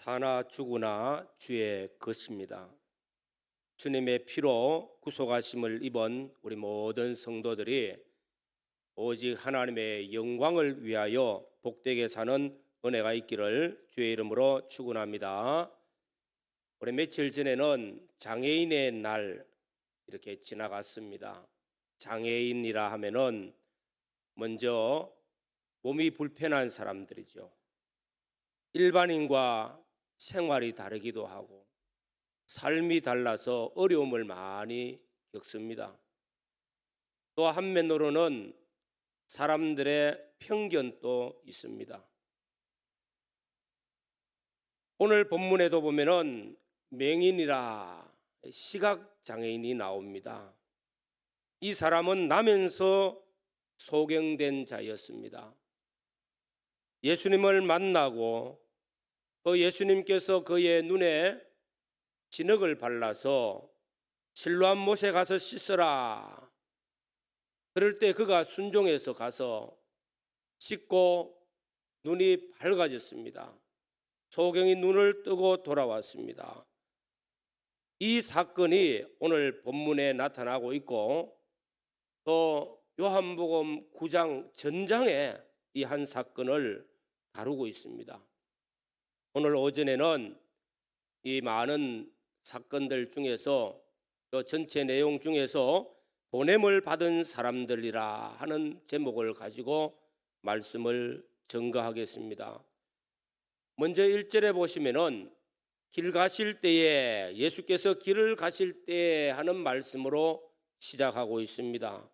사나 죽으나 주의 것입니다. 주님의 피로 구속하심을 입은 우리 모든 성도들이 오직 하나님의 영광을 위하여 복되게 사는 은혜가 있기를 주의 이름으로 축원합니다. 우리 며칠 전에는 장애인의 날 이렇게 지나갔습니다. 장애인이라 하면은 먼저 몸이 불편한 사람들이죠. 일반인과 생활이 다르기도 하고 삶이 달라서 어려움을 많이 겪습니다. 또 한면으로는 사람들의 편견도 있습니다. 오늘 본문에도 보면은 맹인이라 시각장애인이 나옵니다. 이 사람은 나면서 소경된 자였습니다. 예수님을 만나고 또 예수님께서 그의 눈에 진흙을 발라서 실로암 못에 가서 씻어라. 그럴 때 그가 순종해서 가서 씻고 눈이 밝아졌습니다. 소경이 눈을 뜨고 돌아왔습니다. 이 사건이 오늘 본문에 나타나고 있고 또 요한복음 9장 전장에 이 한 사건을 다루고 있습니다. 오늘 오전에는 이 많은 사건들 중에서 또 전체 내용 중에서 보냄을 받은 사람들이라 하는 제목을 가지고 말씀을 전가하겠습니다. 먼저 1절에 보시면은 길 가실 때에 예수께서 길을 가실 때에 하는 말씀으로 시작하고 있습니다.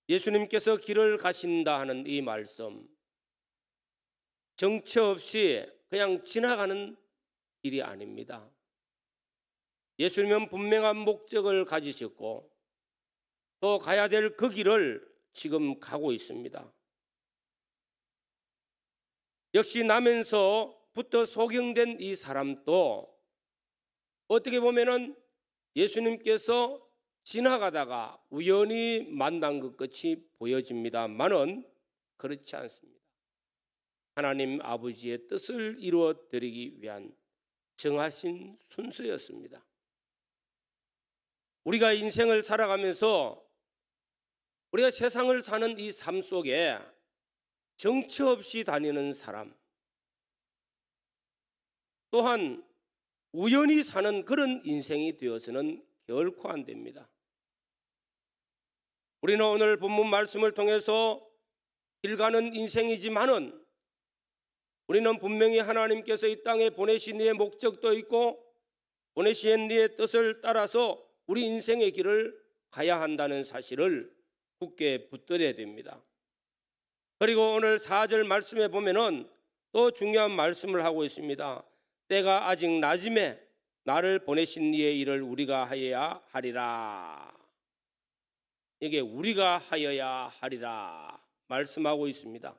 예수님께서 길을 가신다 하는 이 말씀, 정처 없이 그냥 지나가는 길이 아닙니다. 예수님은 분명한 목적을 가지셨고 또 가야 될 그 길을 지금 가고 있습니다. 역시 나면서부터 소경된 이 사람도 어떻게 보면은 예수님께서 지나가다가 우연히 만난 것 같이 보여집니다만은 그렇지 않습니다. 하나님 아버지의 뜻을 이루어 드리기 위한 정하신 순서였습니다. 우리가 인생을 살아가면서 우리가 세상을 사는 이 삶 속에 정처 없이 다니는 사람, 또한 우연히 사는 그런 인생이 되어서는 결코 안 됩니다. 우리는 오늘 본문 말씀을 통해서 길 가는 인생이지만은 우리는 분명히 하나님께서 이 땅에 보내신 이의 목적도 있고 보내신 이의 뜻을 따라서 우리 인생의 길을 가야 한다는 사실을 굳게 붙들어야 됩니다. 그리고 오늘 4절 말씀에 보면은 또 중요한 말씀을 하고 있습니다. 때가 아직 낮음에 나를 보내신 이의 일을 우리가 하여야 하리라. 이게 우리가 하여야 하리라 말씀하고 있습니다.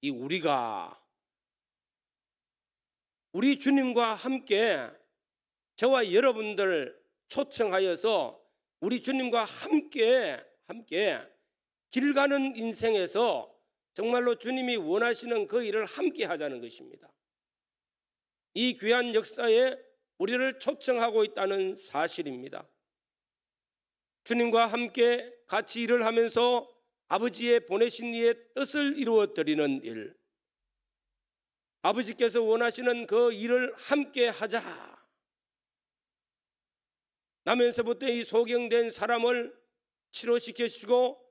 이 우리가 우리 주님과 함께 저와 여러분들 초청하여서 우리 주님과 함께 길 가는 인생에서 정말로 주님이 원하시는 그 일을 함께 하자는 것입니다. 이 귀한 역사에 우리를 초청하고 있다는 사실입니다. 주님과 함께 같이 일을 하면서 아버지의 보내신 이의 뜻을 이루어 드리는 일, 아버지께서 원하시는 그 일을 함께 하자. 나면서부터 이 소경된 사람을 치료시켜 주시고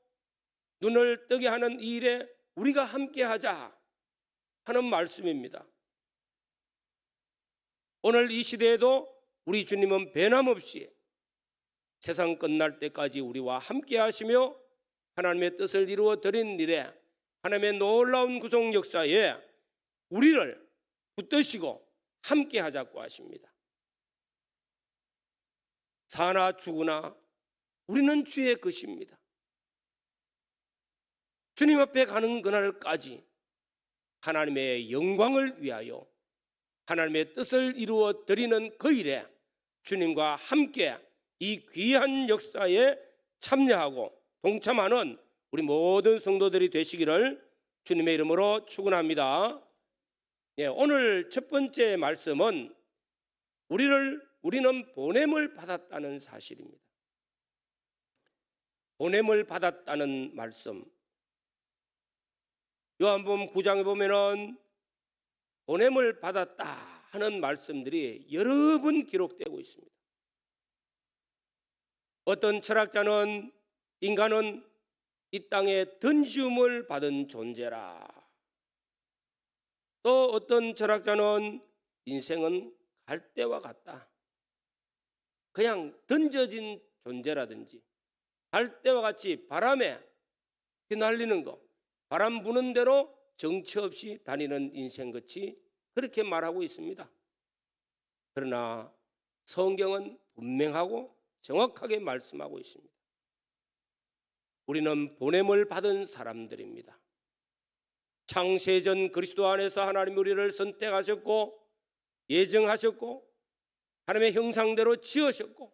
눈을 뜨게 하는 이 일에 우리가 함께 하자 하는 말씀입니다. 오늘 이 시대에도 우리 주님은 변함없이 세상 끝날 때까지 우리와 함께 하시며 하나님의 뜻을 이루어 드리는 일에 하나님의 놀라운 구속 역사에 우리를 붙드시고 함께 하자고 하십니다. 사나 죽으나 우리는 주의 것입니다. 주님 앞에 가는 그날까지 하나님의 영광을 위하여 하나님의 뜻을 이루어 드리는 그 일에 주님과 함께 이 귀한 역사에 참여하고 동참하는 우리 모든 성도들이 되시기를 주님의 이름으로 축원합니다. 오늘 첫 번째 말씀은 우리는 보냄을 받았다는 사실입니다. 보냄을 받았다는 말씀. 요한복음 9장에 보면은 보냄을 받았다 하는 말씀들이 여러 번 기록되고 있습니다. 어떤 철학자는 인간은 이 땅에 던지움을 받은 존재라. 또 어떤 철학자는 인생은 갈대와 같다. 그냥 던져진 존재라든지 갈대와 같이 바람에 휘날리는 거, 바람 부는 대로 정처 없이 다니는 인생같이 그렇게 말하고 있습니다. 그러나 성경은 분명하고 정확하게 말씀하고 있습니다. 우리는 보냄을 받은 사람들입니다. 창세전 그리스도 안에서 하나님 우리를 선택하셨고 예정하셨고 하나님의 형상대로 지으셨고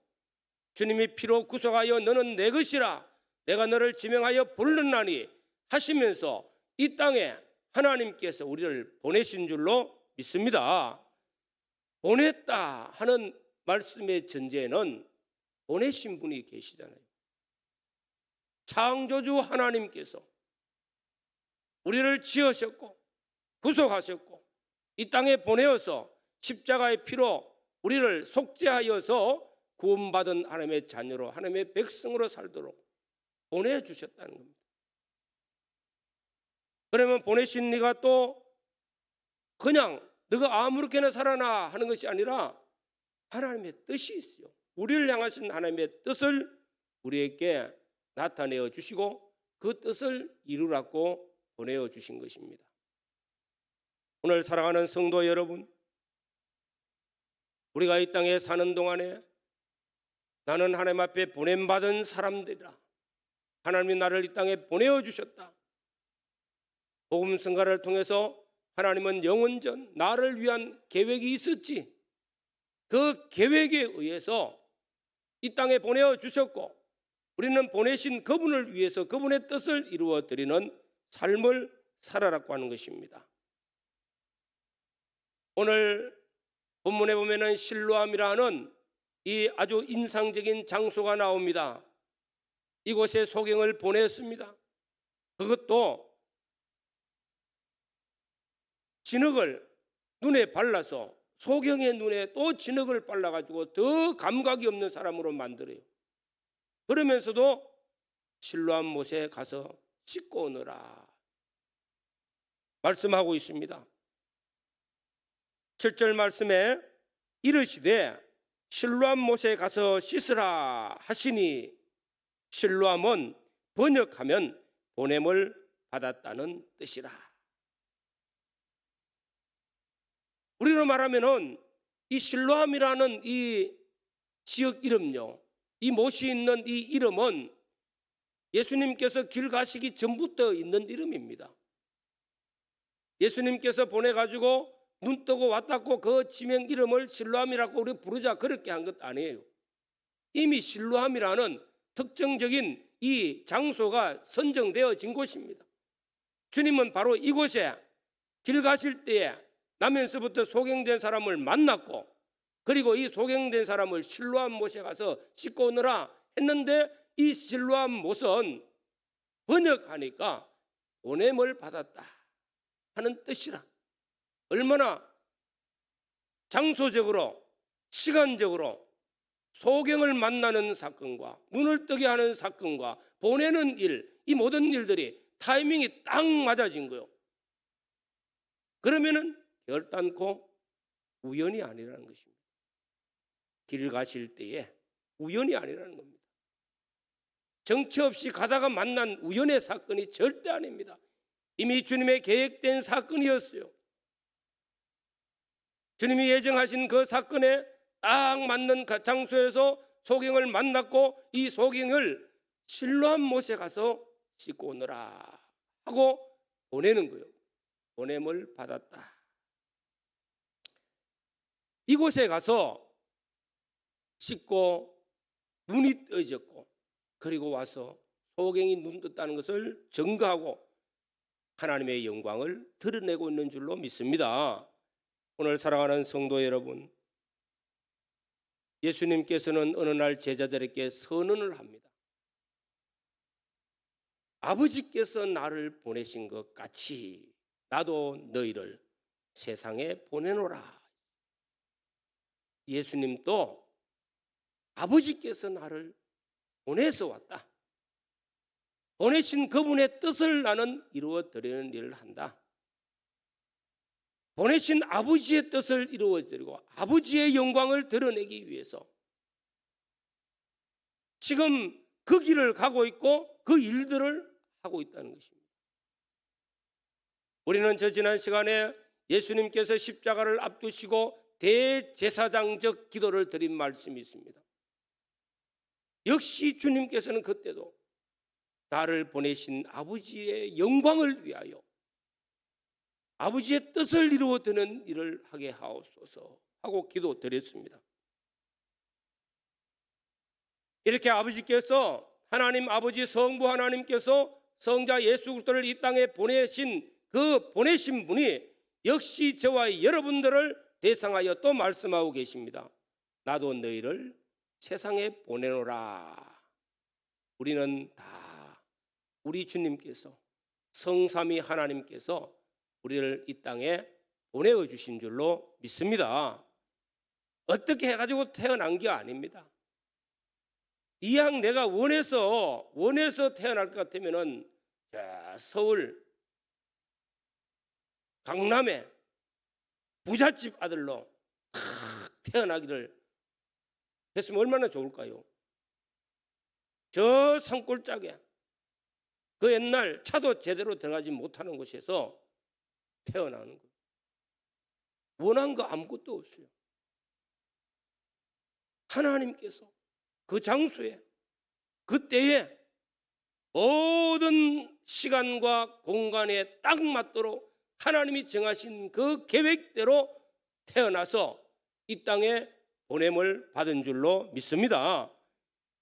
주님이 피로 구속하여 너는 내 것이라 내가 너를 지명하여 불렀나니 하시면서 이 땅에 하나님께서 우리를 보내신 줄로 믿습니다. 보냈다 하는 말씀의 전제에는 보내신 분이 계시잖아요. 창조주 하나님께서 우리를 지으셨고 구속하셨고 이 땅에 보내어서 십자가의 피로 우리를 속죄하여서 구원받은 하나님의 자녀로 하나님의 백성으로 살도록 보내주셨다는 겁니다. 그러면 보내신 네가 또 그냥 너가 아무렇게나 살아나 하는 것이 아니라 하나님의 뜻이 있어요. 우리를 향하신 하나님의 뜻을 우리에게 나타내어 주시고 그 뜻을 이루라고 보내어 주신 것입니다. 오늘 사랑하는 성도 여러분, 우리가 이 땅에 사는 동안에 나는 하나님 앞에 보냄받은 사람들이라. 하나님이 나를 이 땅에 보내어 주셨다. 복음 선가를 통해서 하나님은 영원전 나를 위한 계획이 있었지. 그 계획에 의해서 이 땅에 보내어 주셨고 우리는 보내신 그분을 위해서 그분의 뜻을 이루어 드리는 삶을 살아라고 하는 것입니다. 오늘 본문에 보면은 실로암이라는 이 아주 인상적인 장소가 나옵니다. 이곳에 소경을 보냈습니다. 그것도 진흙을 눈에 발라서 소경의 눈에 또 진흙을 발라가지고 더 감각이 없는 사람으로 만들어요. 그러면서도 실로암 못에 가서 씻고 오너라 말씀하고 있습니다. 7절 말씀에 이르시되 실로암 못에 가서 씻으라 하시니 실로암은 번역하면 보냄을 받았다는 뜻이라. 우리로 말하면은 이 실로암이라는 이 지역 이름요, 이 못이 있는 이 이름은 예수님께서 길 가시기 전부터 있는 이름입니다. 예수님께서 보내가지고 눈 뜨고 왔다고 그 지명 이름을 실로암이라고 우리 부르자 그렇게 한 것 아니에요. 이미 실로암이라는 특정적인 이 장소가 선정되어진 곳입니다. 주님은 바로 이곳에 길 가실 때에 나면서부터 소경된 사람을 만났고 그리고 이 소경된 사람을 실로암 못에 가서 씻고 오느라 했는데 이 실로암 못은 번역하니까 보냄을 받았다 하는 뜻이라. 얼마나 장소적으로 시간적으로 소경을 만나는 사건과 눈을 뜨게 하는 사건과 보내는 일, 이 모든 일들이 타이밍이 딱 맞아진 거예요. 그러면은 결단코 우연이 아니라는 것입니다. 길 가실 때에 우연이 아니라는 겁니다. 정처 없이 가다가 만난 우연의 사건이 절대 아닙니다. 이미 주님의 계획된 사건이었어요. 주님이 예정하신 그 사건에 딱 맞는 장소에서 소경을 만났고 이 소경을 실로암 못에 가서 씻고 오너라 하고 보내는 거예요. 보냄을 받았다. 이곳에 가서 씻고 눈이 떠졌고 그리고 와서 소경이 눈 떴다는 것을 증거하고 하나님의 영광을 드러내고 있는 줄로 믿습니다. 오늘 사랑하는 성도 여러분, 예수님께서는 어느 날 제자들에게 선언을 합니다. 아버지께서 나를 보내신 것 같이 나도 너희를 세상에 보내노라. 예수님도 아버지께서 나를 보내서 왔다. 보내신 그분의 뜻을 나는 이루어 드리는 일을 한다. 보내신 아버지의 뜻을 이루어 드리고 아버지의 영광을 드러내기 위해서 지금 그 길을 가고 있고 그 일들을 하고 있다는 것입니다. 우리는 저 지난 시간에 예수님께서 십자가를 앞두시고 대제사장적 기도를 드린 말씀이 있습니다. 역시 주님께서는 그때도 나를 보내신 아버지의 영광을 위하여 아버지의 뜻을 이루어드는 일을 하게 하옵소서 하고 기도드렸습니다. 이렇게 아버지께서 하나님 아버지 성부 하나님께서 성자 예수 그리스도를 이 땅에 보내신 그 보내신 분이 역시 저와 여러분들을 대상하여 또 말씀하고 계십니다. 나도 너희를 세상에 보내노라. 우리는 다 우리 주님께서 성삼위 하나님께서 우리를 이 땅에 보내어 주신 줄로 믿습니다. 어떻게 해가지고 태어난 게 아닙니다. 이왕 내가 원해서 태어날 것 같으면은 서울 강남에 부잣집 아들로 태어나기를 했으면 얼마나 좋을까요? 저 산골짜기에 그 옛날 차도 제대로 들어가지 못하는 곳에서 태어나는 것. 원한 거 아무것도 없어요. 하나님께서 그 장소에 그때에 모든 시간과 공간에 딱 맞도록 하나님이 정하신 그 계획대로 태어나서 이 땅에 보냄을 받은 줄로 믿습니다.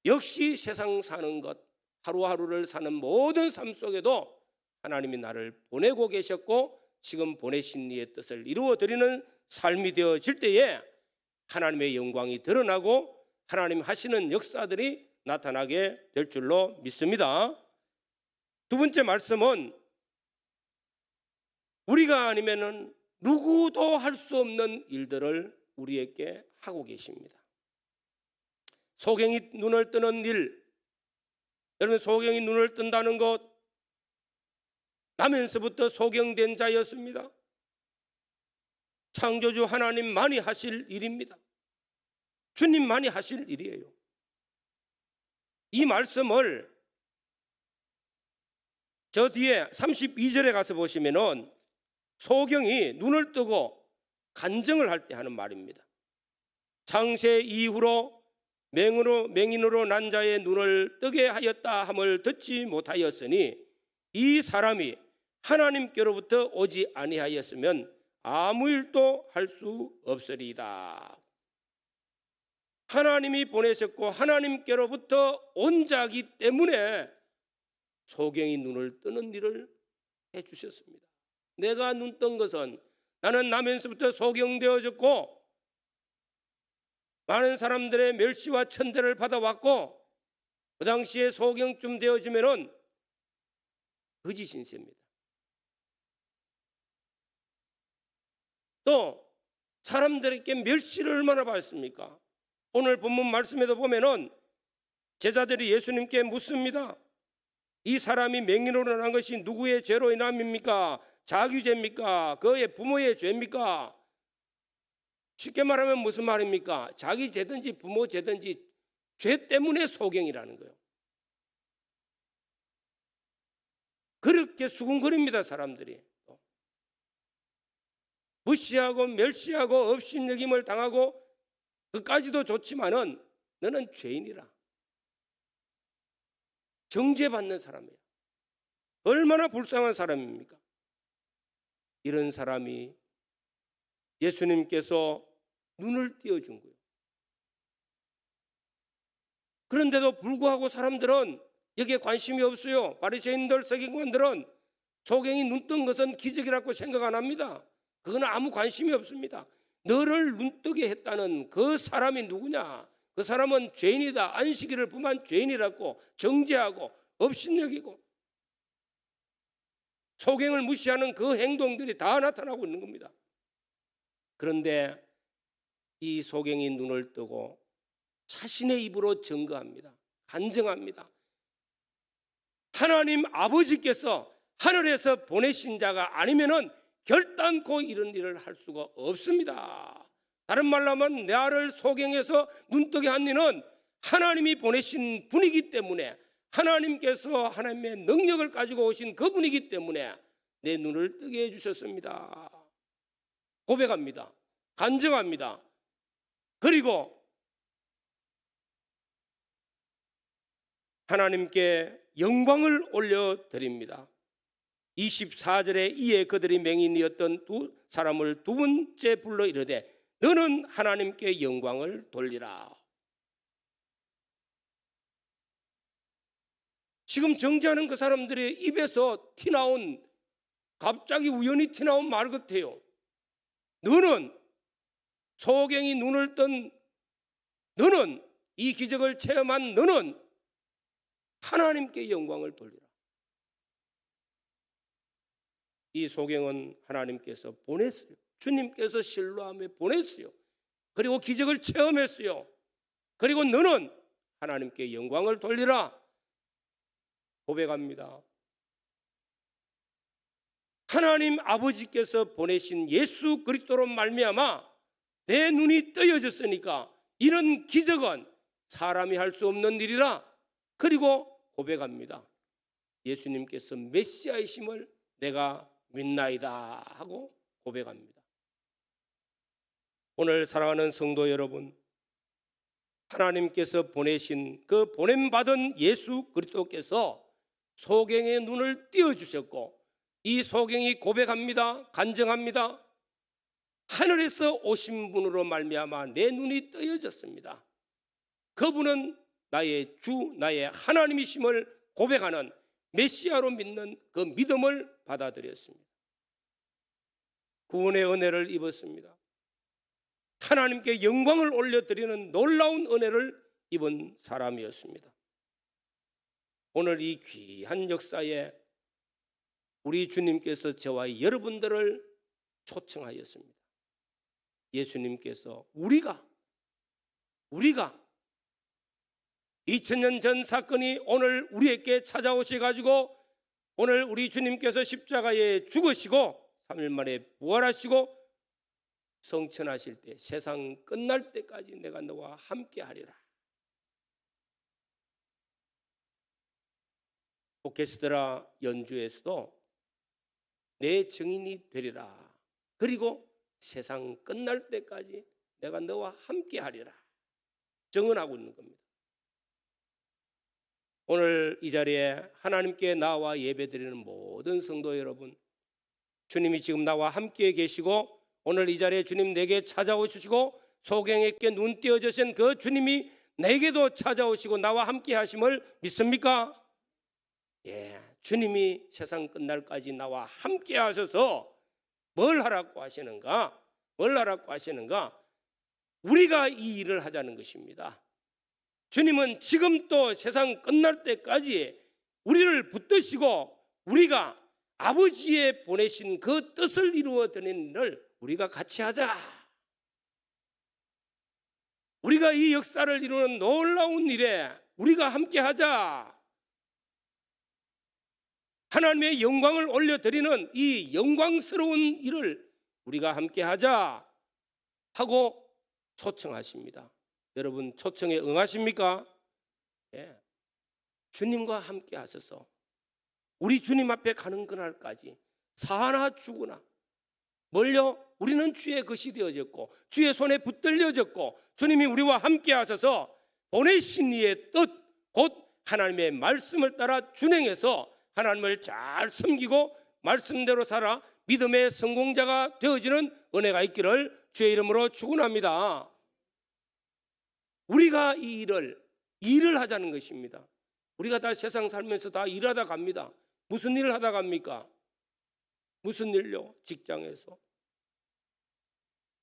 역시 세상 사는 것, 하루하루를 사는 모든 삶 속에도 하나님이 나를 보내고 계셨고 지금 보내신 이의 뜻을 이루어드리는 삶이 되어질 때에 하나님의 영광이 드러나고 하나님 하시는 역사들이 나타나게 될 줄로 믿습니다. 두 번째 말씀은 우리가 아니면은 누구도 할 수 없는 일들을 우리에게 하고 계십니다. 소경이 눈을 뜨는 일, 여러분 소경이 눈을 뜬다는 것 나면서부터 소경된 자였습니다. 창조주 하나님만이 하실 일입니다. 주님만이 하실 일이에요. 이 말씀을 저 뒤에 32절에 가서 보시면은 소경이 눈을 뜨고 간증을 할 때 하는 말입니다. 창세 이후로 맹인으로 난 자의 눈을 뜨게 하였다 함을 듣지 못하였으니 이 사람이 하나님께로부터 오지 아니하였으면 아무 일도 할 수 없으리이다. 하나님이 보내셨고 하나님께로부터 온 자이기 때문에 소경이 눈을 뜨는 일을 해주셨습니다. 내가 눈 뜬 것은 나는 나면서부터 소경되어졌고 많은 사람들의 멸시와 천대를 받아왔고 그 당시에 소경쯤 되어지면은 거짓 신세입니다. 또 사람들에게 멸시를 얼마나 받습니까? 오늘 본문 말씀에도 보면은 제자들이 예수님께 묻습니다. 이 사람이 맹인으로 난 것이 누구의 죄로 인함입니까? 자기 죄입니까? 그의 부모의 죄입니까? 쉽게 말하면 무슨 말입니까? 자기 죄든지 부모 죄든지 죄 때문에 소경이라는 거예요. 그렇게 수군거립니다. 사람들이 무시하고 멸시하고 업신여김을 당하고 그까지도 좋지만은 너는 죄인이라 정죄받는 사람이에요. 얼마나 불쌍한 사람입니까? 이런 사람이 예수님께서 눈을 띄워준 거예요. 그런데도 불구하고 사람들은 여기에 관심이 없어요. 바리새인들 서기관들은 소경이 눈 뜬 것은 기적이라고 생각 안 합니다. 그건 아무 관심이 없습니다. 너를 눈뜨게 했다는 그 사람이 누구냐? 그 사람은 죄인이다. 안식일을 범한 죄인이라고 정죄하고 업신여기고 소경을 무시하는 그 행동들이 다 나타나고 있는 겁니다. 그런데 이 소경이 눈을 뜨고 자신의 입으로 증거합니다. 간증합니다. 하나님 아버지께서 하늘에서 보내신 자가 아니면은 결단코 이런 일을 할 수가 없습니다. 다른 말로 하면 나를 소경해서 눈뜨게 한 이는 하나님이 보내신 분이기 때문에, 하나님께서 하나님의 능력을 가지고 오신 그분이기 때문에 내 눈을 뜨게 해주셨습니다. 고백합니다. 간증합니다. 그리고 하나님께 영광을 올려드립니다. 24절에 이에 그들이 맹인이었던 두 사람을 두 번째 불러 이르되 너는 하나님께 영광을 돌리라. 지금 정죄하는 그 사람들의 입에서 티나온, 갑자기 우연히 티나온 말 같아요. 너는, 소경이 눈을 뜬 너는, 이 기적을 체험한 너는 하나님께 영광을 돌리라. 이 소경은 하나님께서 보냈어요. 주님께서 신뢰함에 보냈어요. 그리고 기적을 체험했어요. 그리고 너는 하나님께 영광을 돌리라 고백합니다. 하나님 아버지께서 보내신 예수 그리스도로 말미암아 내 눈이 뜨여졌으니까 이런 기적은 사람이 할 수 없는 일이라. 그리고 고백합니다. 예수님께서 메시아이심을 내가 믿나이다 하고 고백합니다. 오늘 사랑하는 성도 여러분, 하나님께서 보내신 그 보냄받은 예수 그리스도께서 소경의 눈을 띄워주셨고, 이 소경이 고백합니다. 간증합니다. 하늘에서 오신 분으로 말미암아 내 눈이 뜨여졌습니다. 그분은 나의 주, 나의 하나님이심을 고백하는 메시아로 믿는 그 믿음을 받아들였습니다. 구원의 은혜를 입었습니다. 하나님께 영광을 올려드리는 놀라운 은혜를 입은 사람이었습니다. 오늘 이 귀한 역사에 우리 주님께서 저와 여러분들을 초청하였습니다. 예수님께서 우리가 2000년 전 사건이 오늘 우리에게 찾아오셔가지고 오늘 우리 주님께서 십자가에 죽으시고 3일 만에 부활하시고 성천하실 때 세상 끝날 때까지 내가 너와 함께 하리라. 오케스트라 연주에서도 내 증인이 되리라. 그리고 세상 끝날 때까지 내가 너와 함께 하리라. 증언하고 있는 겁니다. 오늘 이 자리에 하나님께 나와 예배드리는 모든 성도 여러분, 주님이 지금 나와 함께 계시고 오늘 이 자리에 주님 내게 찾아오시고 소경에게 눈 띄어주신 그 주님이 내게도 찾아오시고 나와 함께 하심을 믿습니까? 예, 주님이 세상 끝날까지 나와 함께 하셔서 뭘 하라고 하시는가? 우리가 이 일을 하자는 것입니다. 주님은 지금 또 세상 끝날 때까지 우리를 붙드시고 우리가 아버지의 보내신 그 뜻을 이루어드리는 일을 우리가 같이 하자. 우리가 이 역사를 이루는 놀라운 일에 우리가 함께 하자. 하나님의 영광을 올려드리는 이 영광스러운 일을 우리가 함께 하자 하고 초청하십니다. 여러분 초청에 응하십니까? 예. 주님과 함께 하셔서 우리 주님 앞에 가는 그날까지 사나 죽으나 멀려 우리는 주의 것이 되어졌고 주의 손에 붙들려졌고 주님이 우리와 함께 하셔서 보내신 이의 뜻 곧 하나님의 말씀을 따라 준행해서 하나님을 잘 섬기고 말씀대로 살아 믿음의 성공자가 되어지는 은혜가 있기를 주의 이름으로 축원합니다. 우리가 이 일을 하자는 것입니다. 우리가 다 세상 살면서 다 일하다 갑니다. 무슨 일을 하다 갑니까? 무슨 일요? 직장에서,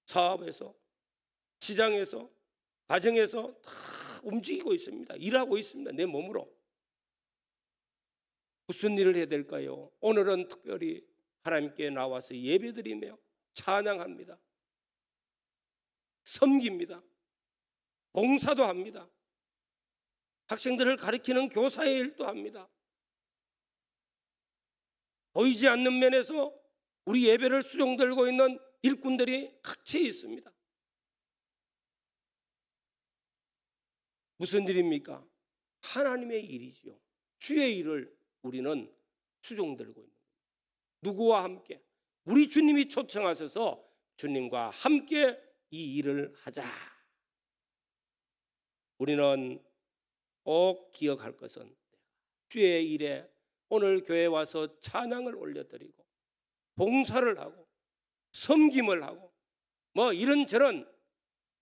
사업에서, 시장에서, 가정에서 다 움직이고 있습니다. 일하고 있습니다. 내 몸으로. 무슨 일을 해야 될까요? 오늘은 특별히 하나님께 나와서 예배드리며 찬양합니다. 섬깁니다. 봉사도 합니다. 학생들을 가르치는 교사의 일도 합니다. 보이지 않는 면에서 우리 예배를 수종들고 있는 일꾼들이 각지에 있습니다. 무슨 일입니까? 하나님의 일이지요. 주의 일을 우리는 수종들고 있는 거예요. 누구와 함께? 우리 주님이 초청하셔서 주님과 함께 이 일을 하자. 우리는 꼭 기억할 것은 주의 일에 오늘 교회에 와서 찬양을 올려드리고 봉사를 하고 섬김을 하고 이런저런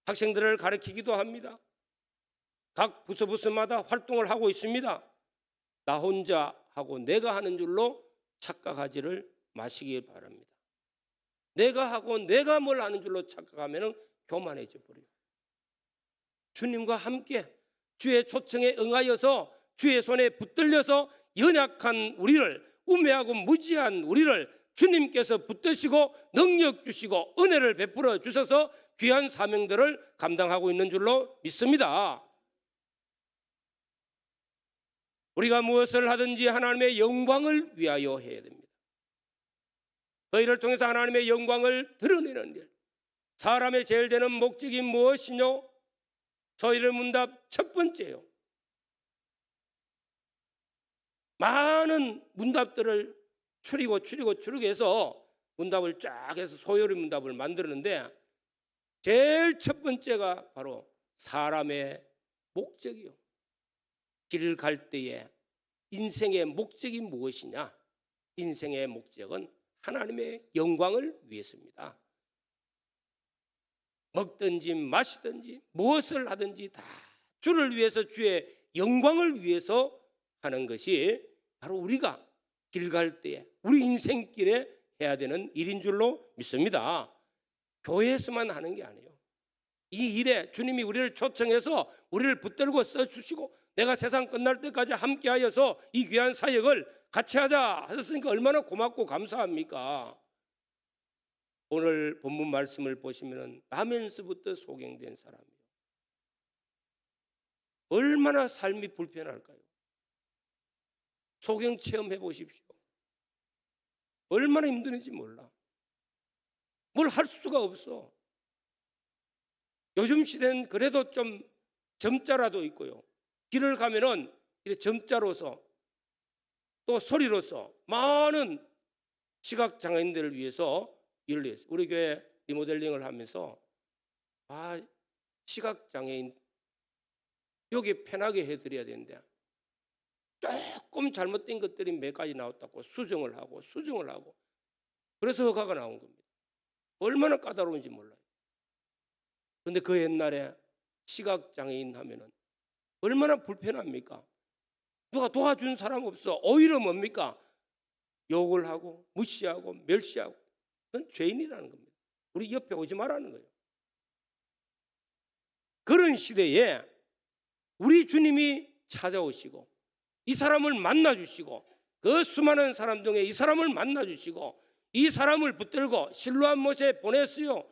학생들을 가르치기도 합니다. 각 부서마다 활동을 하고 있습니다. 나 혼자 하고 내가 하는 줄로 착각하지를 마시기 바랍니다. 내가 하고 내가 뭘 하는 줄로 착각하면 교만해져 버려요. 주님과 함께 주의 초청에 응하여서 주의 손에 붙들려서 연약한 우리를, 우매하고 무지한 우리를 주님께서 붙드시고 능력 주시고 은혜를 베풀어 주셔서 귀한 사명들을 감당하고 있는 줄로 믿습니다. 우리가 무엇을 하든지 하나님의 영광을 위하여 해야 됩니다. 그 일을 통해서 하나님의 영광을 드러내는 일. 사람의 제일 되는 목적이 무엇이뇨? 저희를 문답 첫 번째요. 많은 문답들을 추리해서 문답을 쫙 해서 소요리 문답을 만들었는데 제일 첫 번째가 바로 사람의 목적이요. 길을 갈 때에 인생의 목적이 무엇이냐? 인생의 목적은 하나님의 영광을 위해서입니다. 먹든지 마시든지 무엇을 하든지 다 주를 위해서, 주의 영광을 위해서 하는 것이 바로 우리가 길 갈 때에 우리 인생길에 해야 되는 일인 줄로 믿습니다. 교회에서만 하는 게 아니에요. 이 일에 주님이 우리를 초청해서 우리를 붙들고 써주시고 내가 세상 끝날 때까지 함께하여서 이 귀한 사역을 같이 하자 하셨으니까 얼마나 고맙고 감사합니까? 오늘 본문 말씀을 보시면 나면서부터 소경된 사람이에요. 얼마나 삶이 불편할까요? 소경 체험해 보십시오. 얼마나 힘든지 몰라. 뭘 할 수가 없어. 요즘 시대는 그래도 좀 점자라도 있고요. 길을 가면은 점자로서 또 소리로서 많은 시각장애인들을 위해서 일을 했어요. 우리 교회 리모델링을 하면서 시각장애인 여기 편하게 해드려야 되는데 조금 잘못된 것들이 몇 가지 나왔다고 수정을 하고 그래서 허가가 나온 겁니다. 얼마나 까다로운지 몰라요. 그런데 그 옛날에 시각장애인 하면은 얼마나 불편합니까? 누가 도와준 사람 없어. 오히려 뭡니까? 욕을 하고 무시하고 멸시하고. 그건 죄인이라는 겁니다. 우리 옆에 오지 말라는 거예요. 그런 시대에 우리 주님이 찾아오시고 이 사람을 만나주시고 그 수많은 사람 중에 이 사람을 만나주시고 이 사람을 붙들고 실로암 못에 보냈어요.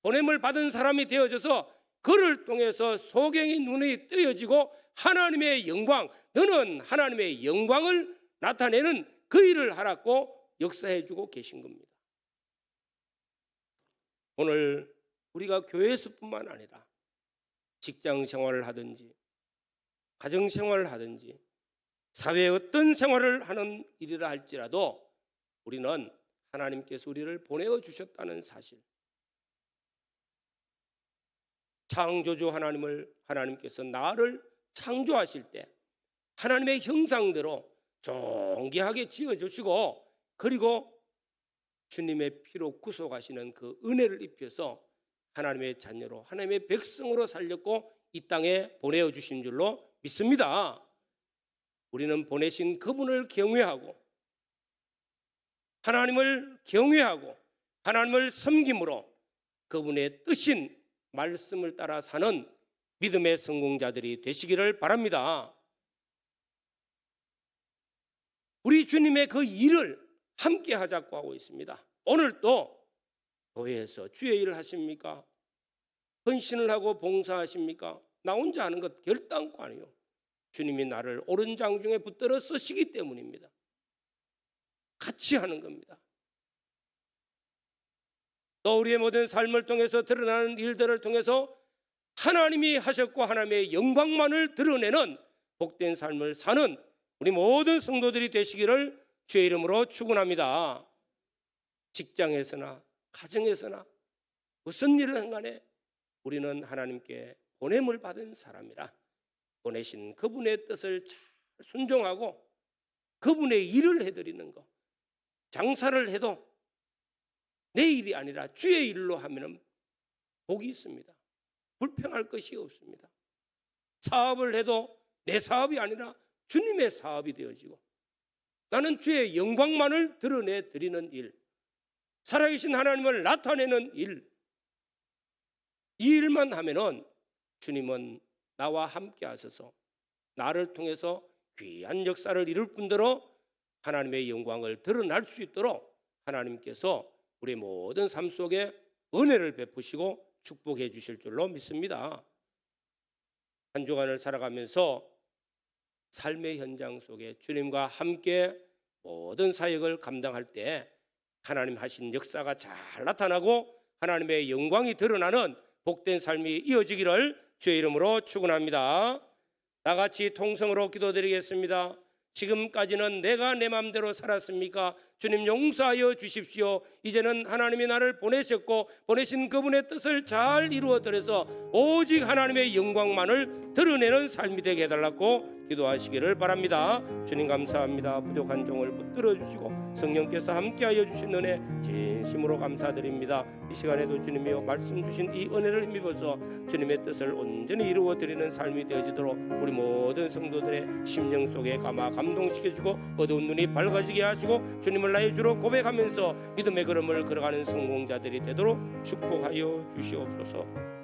보냄을 받은 사람이 되어져서 그를 통해서 소경의 눈이 뜨여지고 하나님의 영광, 너는 하나님의 영광을 나타내는 그 일을 하라고 역사해주고 계신 겁니다. 오늘 우리가 교회에서뿐만 아니라 직장 생활을 하든지 가정 생활을 하든지 사회의 어떤 생활을 하는 일이라 할지라도 우리는 하나님께서 우리를 보내어 주셨다는 사실, 창조주 하나님께서 나를 창조하실 때 하나님의 형상대로 존귀하게 지어주시고 그리고 주님의 피로 구속하시는 그 은혜를 입혀서 하나님의 자녀로 하나님의 백성으로 살렸고 이 땅에 보내어 주신 줄로 믿습니다. 우리는 보내신 그분을 경외하고 하나님을 섬김으로 그분의 뜻인 말씀을 따라 사는 믿음의 성공자들이 되시기를 바랍니다. 우리 주님의 그 일을 함께 하자고 하고 있습니다. 오늘 또 교회에서 주의 일을 하십니까? 헌신을 하고 봉사하십니까? 나 혼자 하는 것 결단코 아니요. 주님이 나를 옳은 장중에 붙들어 쓰시기 때문입니다. 같이 하는 겁니다. 또 우리의 모든 삶을 통해서 드러나는 일들을 통해서 하나님이 하셨고 하나님의 영광만을 드러내는 복된 삶을 사는 우리 모든 성도들이 되시기를 주의 이름으로 축원합니다. 직장에서나 가정에서나 무슨 일을 한 간에 우리는 하나님께 보냄을 받은 사람이라 보내신 그분의 뜻을 잘 순종하고 그분의 일을 해드리는 것, 장사를 해도 내 일이 아니라 주의 일로 하면 복이 있습니다. 불평할 것이 없습니다. 사업을 해도 내 사업이 아니라 주님의 사업이 되어지고 나는 주의 영광만을 드러내 드리는 일, 살아계신 하나님을 나타내는 일, 이 일만 하면은 주님은 나와 함께 하셔서 나를 통해서 귀한 역사를 이룰 뿐더러 하나님의 영광을 드러날 수 있도록 하나님께서 우리 모든 삶 속에 은혜를 베푸시고 축복해 주실 줄로 믿습니다. 한 주간을 살아가면서 삶의 현장 속에 주님과 함께 모든 사역을 감당할 때 하나님 하신 역사가 잘 나타나고 하나님의 영광이 드러나는 복된 삶이 이어지기를 주의 이름으로 축원합니다. 나같이 통성으로 기도드리겠습니다. 지금까지는 내가 내 마음대로 살았습니까? 주님 용서하여 주십시오. 이제는 하나님이 나를 보내셨고 보내신 그분의 뜻을 잘 이루어드려서 오직 하나님의 영광만을 드러내는 삶이 되게 해달라고 기도하시기를 바랍니다. 주님 감사합니다. 부족한 종을 붙들어 주시고 성령께서 함께하여 주신 은혜 진심으로 감사드립니다. 이 시간에도 주님이여 말씀 주신 이 은혜를 힘입어서 주님의 뜻을 온전히 이루어드리는 삶이 되어지도록 우리 모든 성도들의 심령 속에 감동시켜주고 어두운 눈이 밝아지게 하시고 주님을 나의 주로 고백하면서 믿음의 걸음을 걸어가는 성공자들이 되도록 축복하여 주시옵소서.